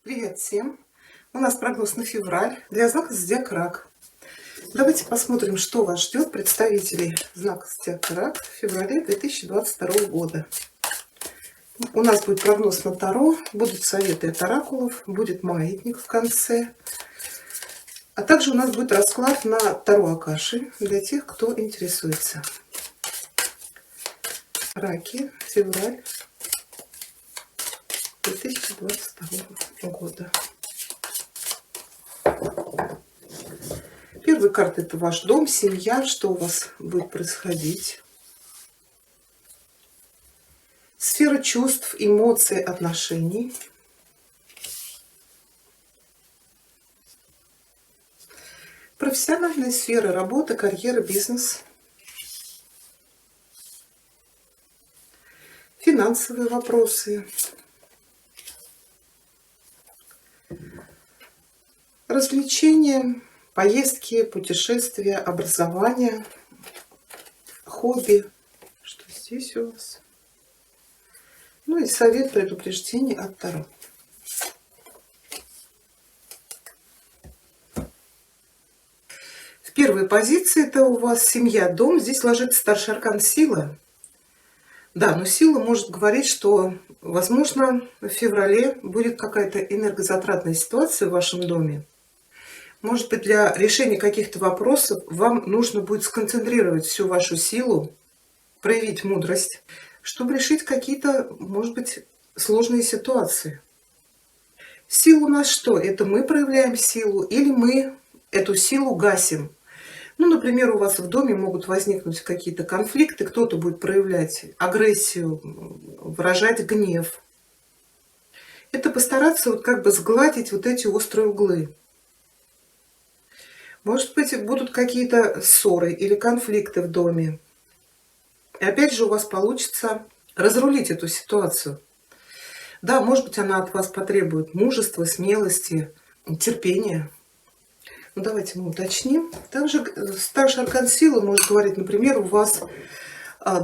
Привет всем! У нас прогноз на февраль для знака зодиака Рак. Давайте посмотрим, что вас ждет представителей знака зодиака Рак в феврале 2022 года. У нас будет прогноз на Таро, будут советы от оракулов, будет маятник в конце. А также у нас будет расклад на Таро Акаши для тех, кто интересуется. Раки, февраль 2022 года. Первая карта — это ваш дом, семья, что у вас будет происходить. Сфера чувств, эмоций, отношений. Профессиональная сфера, работа, карьера, бизнес. Финансовые вопросы. Развлечения, поездки, путешествия, образование, хобби. Что здесь у вас? Ну и совет, предупреждение от Таро. В первой позиции это у вас семья, дом. Здесь ложится старший аркан сила. Да, но сила может говорить, что, возможно, в феврале будет какая-то энергозатратная ситуация в вашем доме. Может быть, для решения каких-то вопросов вам нужно будет сконцентрировать всю вашу силу, проявить мудрость, чтобы решить какие-то, может быть, сложные ситуации. Сила у нас что? Это мы проявляем силу или мы эту силу гасим? Ну, например, у вас в доме могут возникнуть какие-то конфликты, кто-то будет проявлять агрессию, выражать гнев. Это постараться вот как бы сгладить вот эти острые углы. Может быть, будут какие-то ссоры или конфликты в доме. И опять же у вас получится разрулить эту ситуацию. Да, может быть, она от вас потребует мужества, смелости, терпения. Ну, давайте мы уточним. Также старший аркан силы может говорить, например, у вас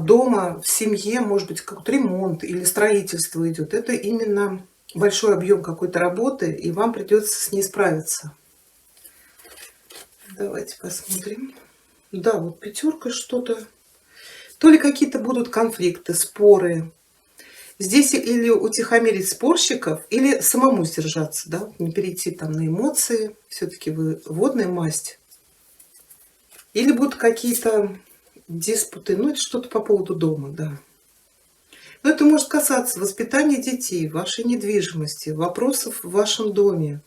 дома, в семье, может быть, какой-то ремонт или строительство идет. Это именно большой объем какой-то работы, и вам придется с ней справиться. Давайте посмотрим. Да, вот пятерка что-то. То ли какие-то будут конфликты, споры. Здесь или утихомирить спорщиков, или самому сдержаться, да, не перейти там на эмоции. Все-таки вы водная масть. Или будут какие-то диспуты, ну, это что-то по поводу дома, да. Но это может касаться воспитания детей, вашей недвижимости, вопросов в вашем доме.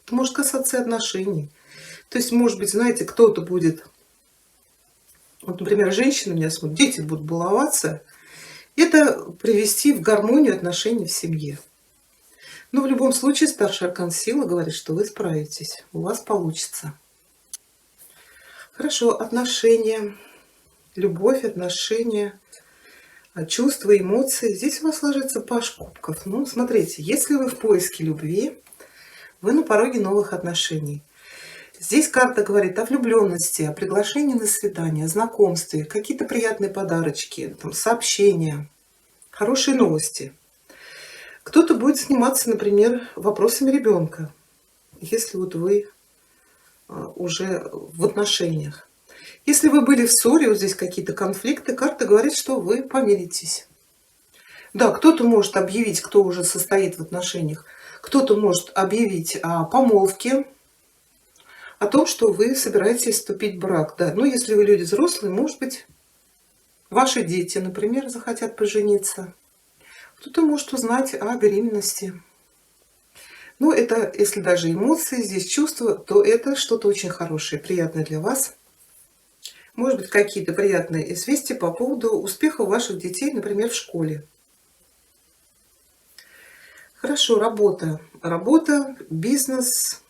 Это может касаться и отношений. То есть, может быть, знаете, кто-то будет, вот, например, женщина меня смотрит, дети будут баловаться. Это привести в гармонию отношений в семье. Но в любом случае старший аркан силы говорит, что вы справитесь, у вас получится. Хорошо, отношения, любовь, отношения, чувства, эмоции. Здесь у вас ложится паж кубков. Ну, смотрите, если вы в поиске любви, вы на пороге новых отношений. Здесь карта говорит о влюбленности, о приглашении на свидание, о знакомстве, какие-то приятные подарочки, там, сообщения, хорошие новости. Кто-то будет заниматься, например, вопросами ребенка, если вот вы уже в отношениях. Если вы были в ссоре, вот здесь какие-то конфликты, карта говорит, что вы помиритесь. Да, кто-то может объявить, кто уже состоит в отношениях, кто-то может объявить о помолвке, о том, что вы собираетесь вступить в брак. Да. Но если вы люди взрослые, может быть, ваши дети, например, захотят пожениться. Кто-то может узнать о беременности. Но это, если даже эмоции, здесь чувства, то это что-то очень хорошее, приятное для вас. Может быть, какие-то приятные известия по поводу успеха ваших детей, например, в школе. Хорошо, работа. Работа, бизнес,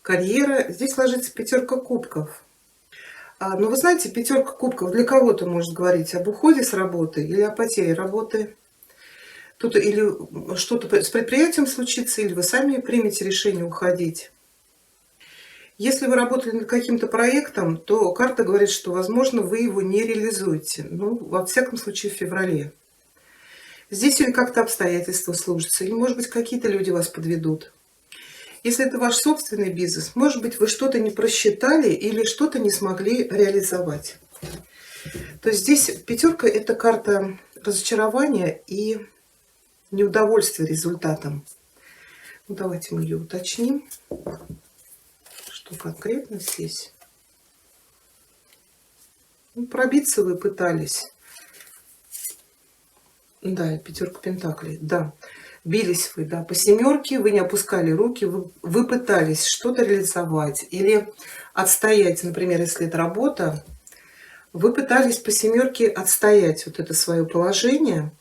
карьера. Здесь ложится пятерка кубков. Но вы знаете, пятерка кубков для кого-то может говорить об уходе с работы или о потере работы. Тут или что-то с предприятием случится, или вы сами примете решение уходить. Если вы работали над каким-то проектом, то карта говорит, что, возможно, вы его не реализуете. Ну, во всяком случае, в феврале. Здесь или как-то обстоятельства сложатся, или, может быть, какие-то люди вас подведут. Если это ваш собственный бизнес, может быть, вы что-то не просчитали или что-то не смогли реализовать. То есть здесь пятерка – это карта разочарования и неудовольствия результатом. Ну, давайте мы ее уточним, что конкретно здесь. Ну, пробиться вы пытались. Да, пятерка пентаклей, да. Бились вы, да, по семерке, вы не опускали руки, вы пытались что-то реализовать или отстоять, например, если это работа, вы пытались по семерке отстоять вот это свое положение.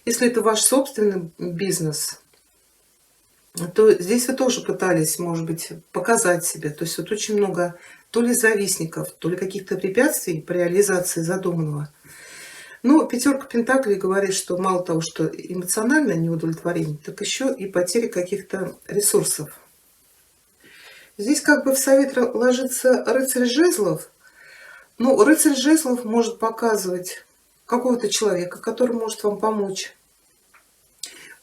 Если это ваш собственный бизнес, то здесь вы тоже пытались, может быть, показать себя. То есть вот очень много то ли завистников, то ли каких-то препятствий при реализации задуманного. Ну, пятерка пентаклей говорит, что мало того, что эмоциональное неудовлетворение, так еще и потеря каких-то ресурсов. Здесь как бы в совет ложится рыцарь жезлов. Ну, рыцарь жезлов может показывать какого-то человека, который может вам помочь.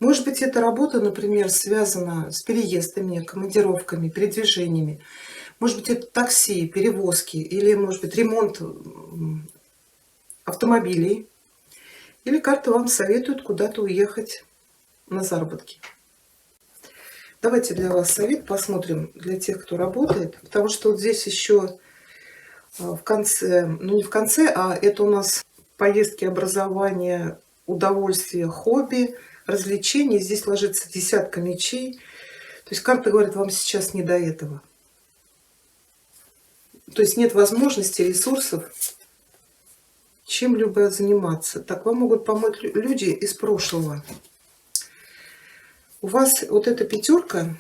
Может быть, эта работа, например, связана с переездами, командировками, передвижениями. Может быть, это такси, перевозки или, может быть, ремонт автомобилей. Или карта вам советует куда-то уехать на заработки. Давайте для вас совет посмотрим для тех, кто работает. Потому что вот здесь еще в конце, ну не в конце, а это у нас поездки, образование, удовольствие, хобби, развлечения. Здесь ложится десятка мечей. То есть карта говорит, вам сейчас не до этого. То есть нет возможности, ресурсов чем-либо заниматься. Так вам могут помочь люди из прошлого. У вас вот эта пятерка,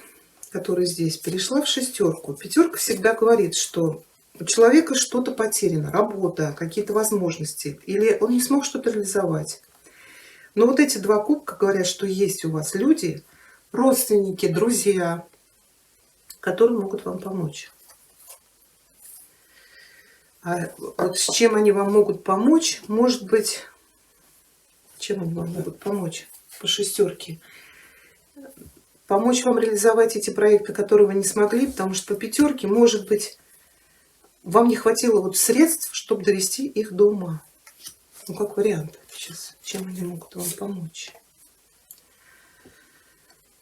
которая здесь, перешла в шестерку. Пятерка всегда говорит, что у человека что-то потеряно, работа, какие-то возможности, или он не смог что-то реализовать. Но вот эти два кубка говорят, что есть у вас люди, родственники, друзья, которые могут вам помочь. А вот с чем они вам могут помочь, может быть, чем они вам могут помочь по шестерке? Помочь вам реализовать эти проекты, которые вы не смогли, потому что по пятерке, может быть, вам не хватило вот средств, чтобы довести их до ума. Ну, как вариант сейчас, чем они могут вам помочь?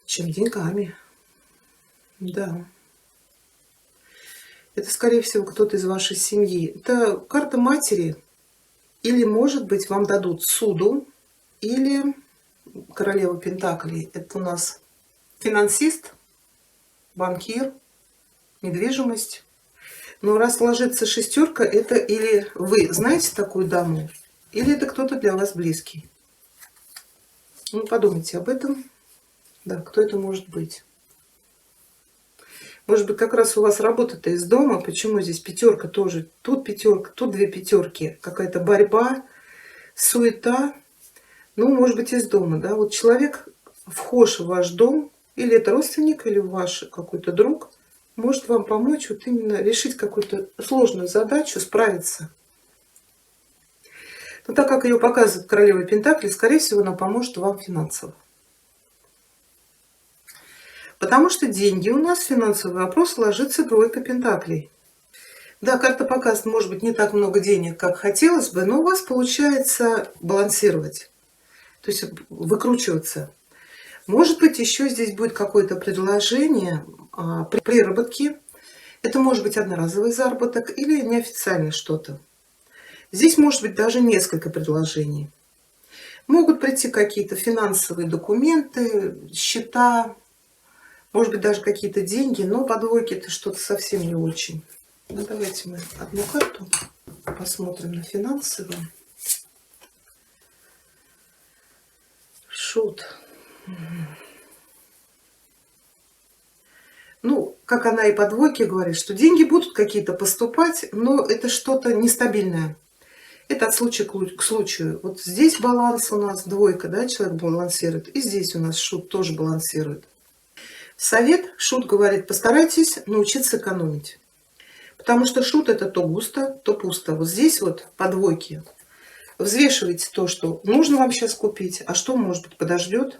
Чем деньгами. Да. Это, скорее всего, кто-то из вашей семьи. Это карта матери. Или, может быть, вам дадут суду, или королева пентаклей. Это у нас финансист, банкир, недвижимость. Но раз ложится шестерка, это или вы знаете такую даму, или это кто-то для вас близкий. Ну, подумайте об этом. Да, кто это может быть? Может быть, как раз у вас работа-то из дома. Почему здесь пятерка тоже? Тут пятерка, тут две пятерки. Какая-то борьба, суета. Ну, может быть, из дома, да? Вот человек вхож в ваш дом, или это родственник, или ваш какой-то друг, может вам помочь вот именно решить какую-то сложную задачу, справиться. Но так как ее показывает королева Пентаклей, скорее всего, она поможет вам финансово. Потому что деньги у нас, финансовый вопрос, ложится двойка Пентаклей. Да, карта показывает, может быть, не так много денег, как хотелось бы, но у вас получается балансировать, то есть выкручиваться. Может быть, еще здесь будет какое-то предложение при приработке. Это может быть одноразовый заработок или неофициально что-то. Здесь может быть даже несколько предложений. Могут прийти какие-то финансовые документы, счета, может быть, даже какие-то деньги, но по двойке это что-то совсем не очень. Ну, давайте мы одну карту посмотрим на финансовую. Шут. Ну, как она и по двойке говорит, что деньги будут какие-то поступать, но это что-то нестабильное. Это от случая к случаю. Вот здесь баланс у нас двойка, да, человек балансирует, и здесь у нас шут тоже балансирует. Совет шут говорит, постарайтесь научиться экономить. Потому что шут это то густо, то пусто. Вот здесь вот по двойке Взвешивайте то, что нужно вам сейчас купить, а что, может быть, подождет.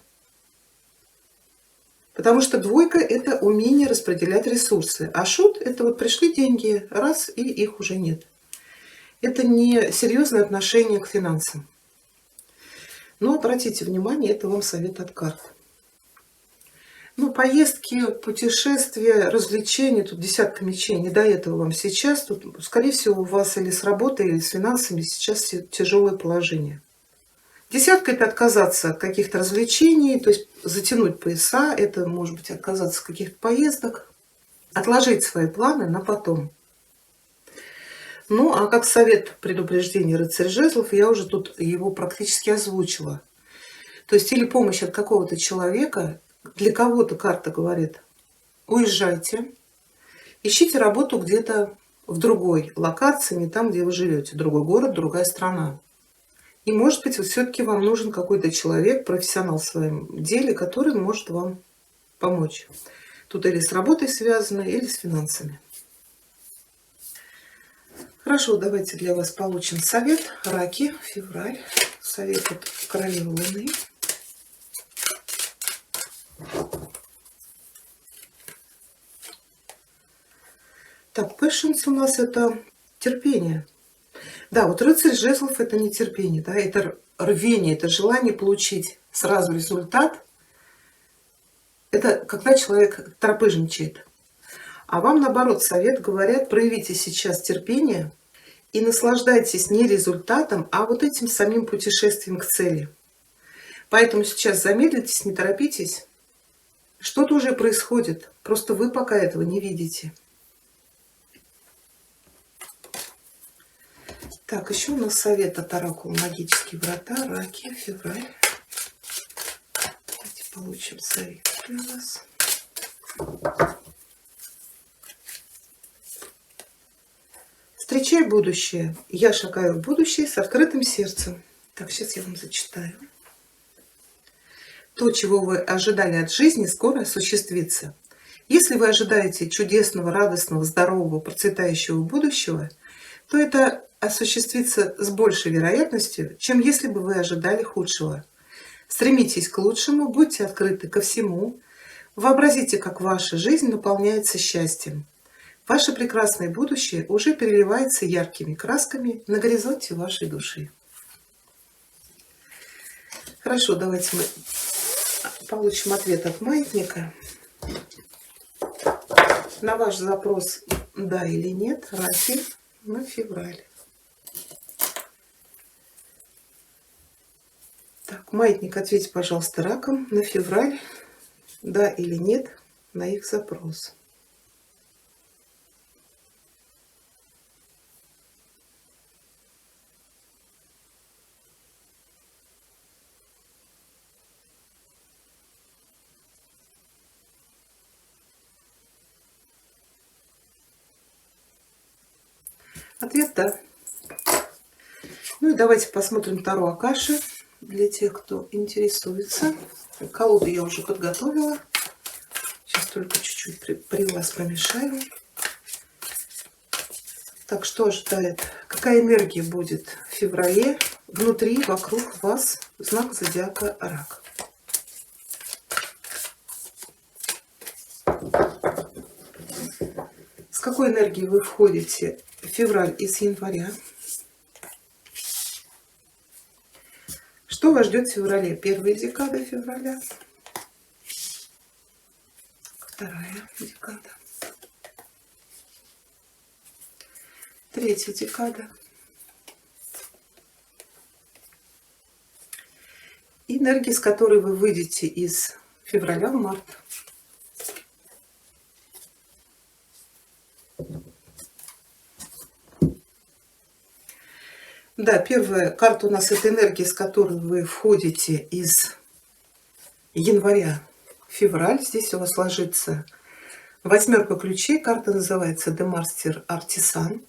Потому что двойка – это умение распределять ресурсы. А шут – это вот пришли деньги, раз, и их уже нет. Это не серьезное отношение к финансам. Но обратите внимание, это вам совет от карт. Ну, поездки, путешествия, развлечения, тут десятка мечей, не до этого вам сейчас. Тут, скорее всего, у вас или с работой, или с финансами сейчас тяжелое положение. Десятка – это отказаться от каких-то развлечений, то есть затянуть пояса, это может быть отказаться от каких-то поездок, отложить свои планы на потом. Ну, а как совет предупреждения рыцарь жезлов, я уже тут его практически озвучила. То есть или помощь от какого-то человека, для кого-то карта говорит: уезжайте, ищите работу где-то в другой локации, не там, где вы живете, другой город, другая страна. И, может быть, вот все-таки вам нужен какой-то человек, профессионал в своем деле, который может вам помочь. Тут или с работой связано, или с финансами. Хорошо, давайте для вас получим совет. Раки, февраль. Совет от королевы Луны. Так, patience у нас это терпение. Да, вот рыцарь жезлов это не терпение, да, это рвение, это желание получить сразу результат. Это когда человек торопыжничает. А вам, наоборот, совет говорят: проявите сейчас терпение и наслаждайтесь не результатом, а вот этим самим путешествием к цели. Поэтому сейчас замедлитесь, не торопитесь. Что-то уже происходит, просто вы пока этого не видите. Так, еще у нас совет от оракула «Магические врата», раки, февраль. Давайте получим совет для вас. Встречай будущее. Я шагаю в будущее с открытым сердцем. Так, сейчас я вам зачитаю. То, чего вы ожидали от жизни, скоро осуществится. Если вы ожидаете чудесного, радостного, здорового, процветающего будущего, то это осуществится с большей вероятностью, чем если бы вы ожидали худшего. Стремитесь к лучшему, будьте открыты ко всему, вообразите, как ваша жизнь наполняется счастьем. Ваше прекрасное будущее уже переливается яркими красками на горизонте вашей души. Хорошо, давайте мы получим ответ от маятника. На ваш запрос «да» или «нет» раки на февраль. Так, маятник, ответьте, пожалуйста, ракам на февраль, да или нет на их запрос. Ответ «да». Ну и давайте посмотрим Таро Акаши для тех, кто интересуется. Колоду я уже подготовила. Сейчас только чуть-чуть при вас помешаю. Так, что ожидает? Какая энергия будет в феврале внутри, вокруг вас? Знак зодиака Рак. С какой энергией вы входите в февраль из января? Что вас ждет в феврале? Первая декада февраля, вторая декада, третья декада. Энергия, с которой вы выйдете из февраля в март. Да, первая карта у нас это энергия, с которой вы входите из января в февраль. Здесь у вас ложится восьмерка ключей. Карта называется «De Master Artisan».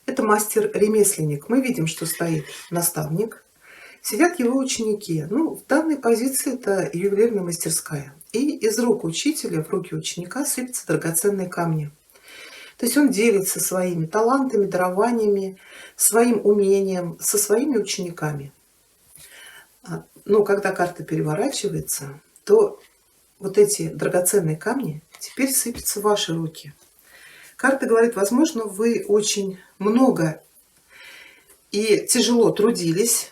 Это мастер-ремесленник. Мы видим, что стоит наставник. Сидят его ученики. Ну, в данной позиции это ювелирная мастерская. И из рук учителя в руки ученика сыпятся драгоценные камни. То есть он делится своими талантами, дарованиями, своим умением со своими учениками. Но когда карта переворачивается, то вот эти драгоценные камни теперь сыпятся в ваши руки. Карта говорит, возможно, вы очень много и тяжело трудились,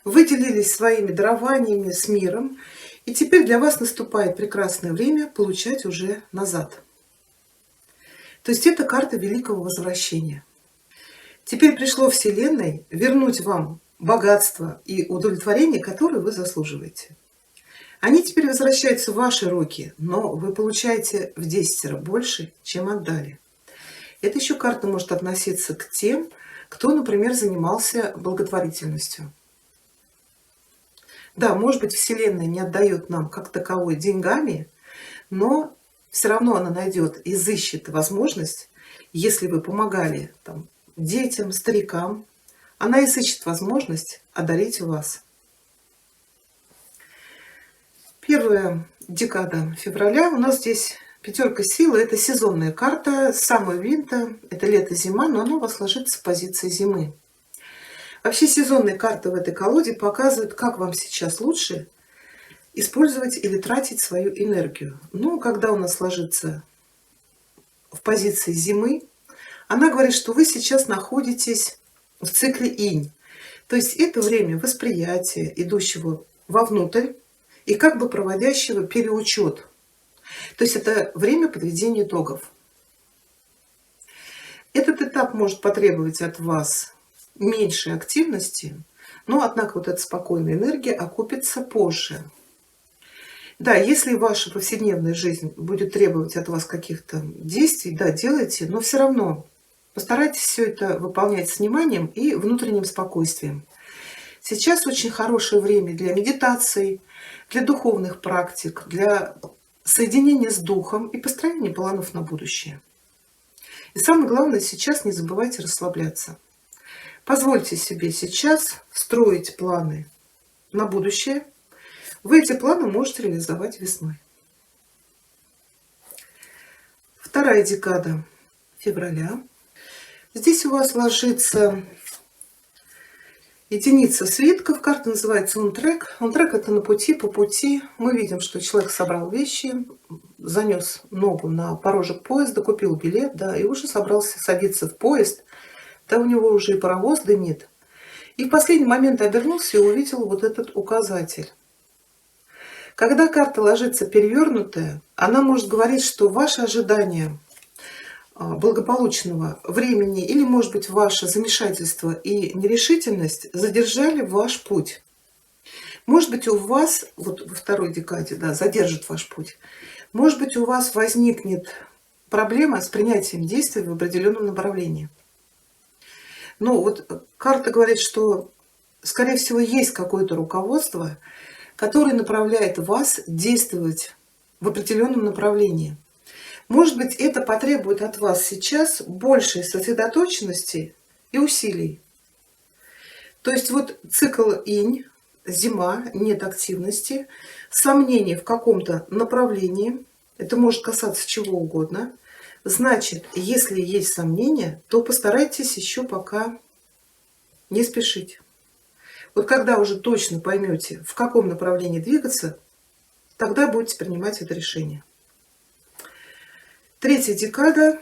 выделились своими дарованиями с миром, и теперь для вас наступает прекрасное время получать уже назад. То есть это карта великого возвращения. Теперь пришло Вселенной вернуть вам богатство и удовлетворение, которое вы заслуживаете. Они теперь возвращаются в ваши руки, но вы получаете в 10 больше, чем отдали. Эта еще карта может относиться к тем, кто, например, занимался благотворительностью. Да, может быть, Вселенная не отдает нам как таковой деньгами, но все равно она найдет, изыщет возможность, если вы помогали там, детям, старикам, она изыщет возможность одарить вас. Первая декада февраля. У нас здесь пятерка силы. Это сезонная карта. Самая винта. Это лето-зима, но она у вас ложится в позиции зимы. Вообще сезонные карты в этой колоде показывают, как вам сейчас лучше использовать или тратить свою энергию. Ну, когда у нас ложится в позиции зимы, она говорит, что вы сейчас находитесь в цикле инь. То есть это время восприятия, идущего вовнутрь, и как бы проводящего переучет. То есть это время подведения итогов. Этот этап может потребовать от вас меньшей активности, но, однако, вот эта спокойная энергия окупится позже. Да, если ваша повседневная жизнь будет требовать от вас каких-то действий, да, делайте, но все равно постарайтесь все это выполнять с вниманием и внутренним спокойствием. Сейчас очень хорошее время для медитации, для духовных практик, для соединения с духом и построения планов на будущее. И самое главное, сейчас не забывайте расслабляться. Позвольте себе сейчас строить планы на будущее. Вы эти планы можете реализовать весной. Вторая декада февраля. Здесь у вас ложится единица свитков. Карта называется он-трек. Он-трек — это на пути, по пути. Мы видим, что человек собрал вещи, занес ногу на порожек поезда, купил билет, да, и уже собрался садиться в поезд. Да, у него уже и паровоз дымит. И в последний момент обернулся и увидел вот этот указатель. Когда карта ложится перевернутая, она может говорить, что ваши ожидания благополучного времени или, может быть, ваше замешательство и нерешительность задержали ваш путь. Может быть, у вас, вот во второй декаде, да, задержит ваш путь. Может быть, у вас возникнет проблема с принятием действий в определенном направлении. Но вот карта говорит, что, скорее всего, есть какое-то руководство, которое направляет вас действовать в определенном направлении. Может быть, это потребует от вас сейчас большей сосредоточенности и усилий. То есть вот цикл инь, зима, нет активности, сомнения в каком-то направлении, это может касаться чего угодно. Значит, если есть сомнения, то постарайтесь еще пока не спешить. Вот когда уже точно поймете, в каком направлении двигаться, тогда будете принимать это решение. Третья декада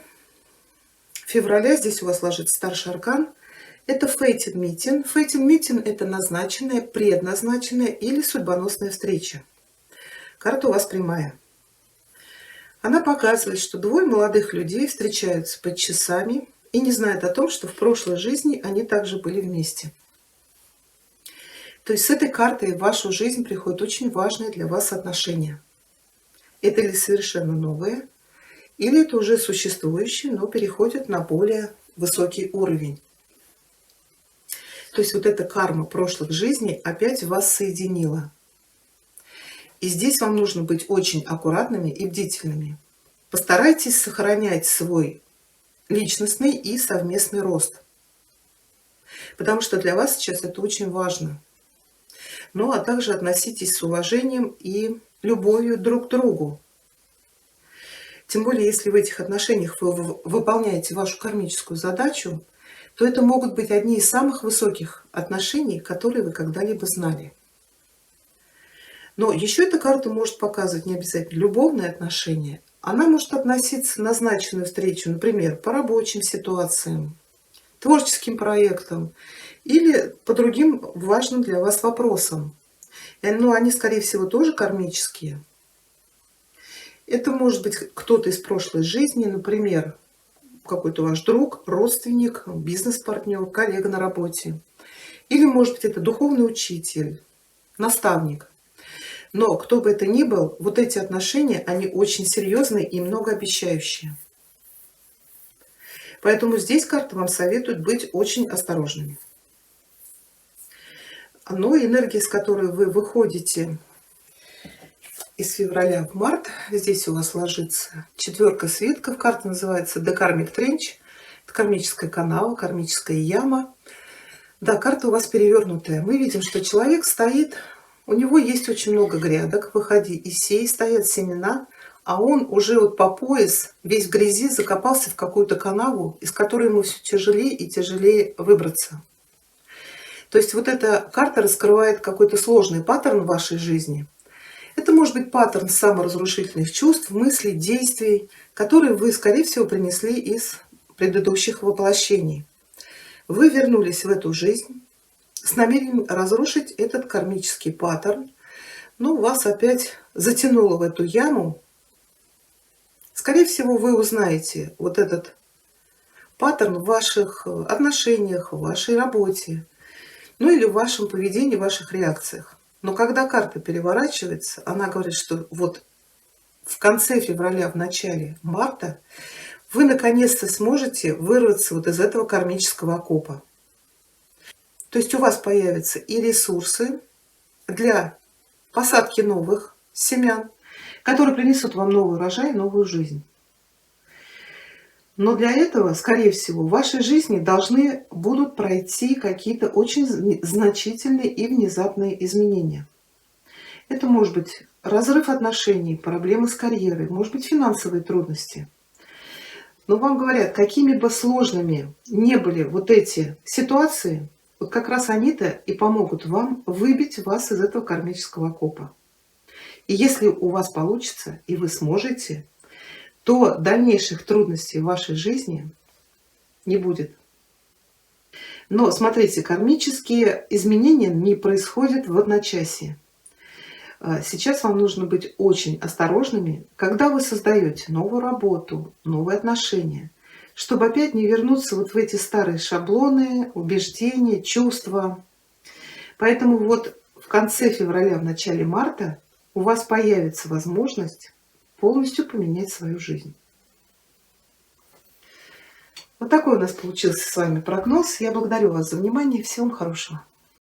февраля. Здесь у вас ложится старший аркан. Это Fated Meeting. Fated Meeting — это назначенная, предназначенная или судьбоносная встреча. Карта у вас прямая. Она показывает, что двое молодых людей встречаются под часами и не знают о том, что в прошлой жизни они также были вместе. То есть с этой картой в вашу жизнь приходит очень важное для вас отношение. Это или совершенно новое, или это уже существующее, но переходит на более высокий уровень. То есть вот эта карма прошлых жизней опять вас соединила. И здесь вам нужно быть очень аккуратными и бдительными. Постарайтесь сохранять свой личностный и совместный рост. Потому что для вас сейчас это очень важно. Ну, а также относитесь с уважением и любовью друг к другу. Тем более, если в этих отношениях вы выполняете вашу кармическую задачу, то это могут быть одни из самых высоких отношений, которые вы когда-либо знали. Но еще эта карта может показывать не обязательно любовные отношения. Она может относиться на назначенную встречу, например, по рабочим ситуациям, творческим проектам или по другим важным для вас вопросам. Но они, скорее всего, тоже кармические. Это может быть кто-то из прошлой жизни, например, какой-то ваш друг, родственник, бизнес-партнер, коллега на работе. Или, может быть, это духовный учитель, наставник. Но кто бы это ни был, вот эти отношения, они очень серьезные и многообещающие. Поэтому здесь карта вам советует быть очень осторожными. Но энергия, с которой вы выходите из февраля в март, здесь у вас ложится четверка свитков. Карта называется The Karmic Trench. Это кармическая канава, кармическая яма. Да, карта у вас перевернутая. Мы видим, что человек стоит, у него есть очень много грядок. Выходи и сей, стоят семена, а он уже вот по пояс, весь в грязи, закопался в какую-то канаву, из которой ему все тяжелее и тяжелее выбраться. То есть вот эта карта раскрывает какой-то сложный паттерн в вашей жизни. Это может быть паттерн саморазрушительных чувств, мыслей, действий, которые вы, скорее всего, принесли из предыдущих воплощений. Вы вернулись в эту жизнь с намерением разрушить этот кармический паттерн, но вас опять затянуло в эту яму. Скорее всего, вы узнаете вот этот паттерн в ваших отношениях, в вашей работе, ну или в вашем поведении, в ваших реакциях. Но когда карта переворачивается, она говорит, что вот в конце февраля, в начале марта вы наконец-то сможете вырваться вот из этого кармического окопа. То есть у вас появятся и ресурсы для посадки новых семян, которые принесут вам новый урожай, новую жизнь. Но для этого, скорее всего, в вашей жизни должны будут пройти какие-то очень значительные и внезапные изменения. Это может быть разрыв отношений, проблемы с карьерой, может быть финансовые трудности. Но вам говорят, какими бы сложными не были вот эти ситуации, вот как раз они-то и помогут вам выбить вас из этого кармического окопа. И если у вас получится, и вы сможете, то дальнейших трудностей в вашей жизни не будет. Но смотрите, кармические изменения не происходят в одночасье. Сейчас вам нужно быть очень осторожными, когда вы создаете новую работу, новые отношения, чтобы опять не вернуться вот в эти старые шаблоны, убеждения, чувства. Поэтому вот в конце февраля, в начале марта у вас появится возможность полностью поменять свою жизнь. Вот такой у нас получился с вами прогноз. Я благодарю вас за внимание. Всего вам хорошего.